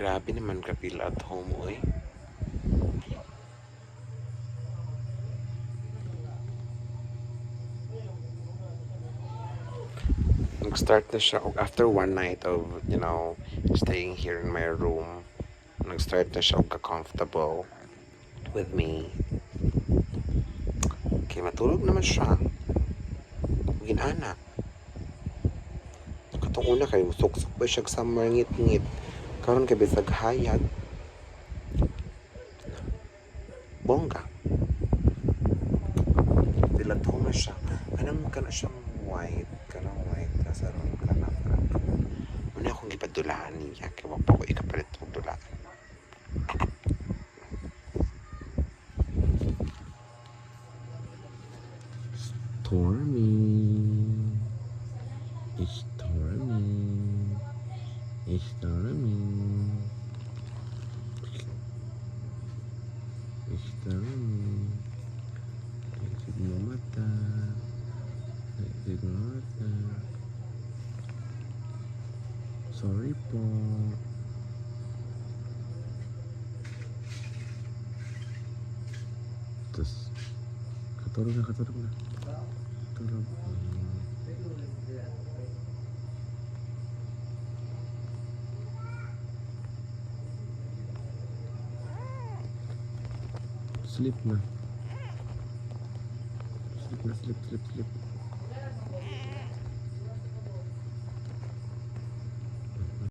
Grabe naman ka feel at home, oy. Nag-start na siya after one night of, staying here in my room. Nag-start na siya ka-comfortable with me. Okay, matulog naman siya. Ginana. Katong una kay suksok pa siya sa ngit-ngit. Karon kay bisag hayag. Bongga. Dilato na siya. Anong ka na siyang white. Kanang white. Nasa ron ka na. Muna akong ipadulaan niya. Kaya wapa ko ikapalit ng dulaan. Stormy. It's stormy. It's stormy. It's stormy. Exit mo mata. Exit mo mata. Sorry po. Terus katulog na. Katulog. Sleep na. Sleep.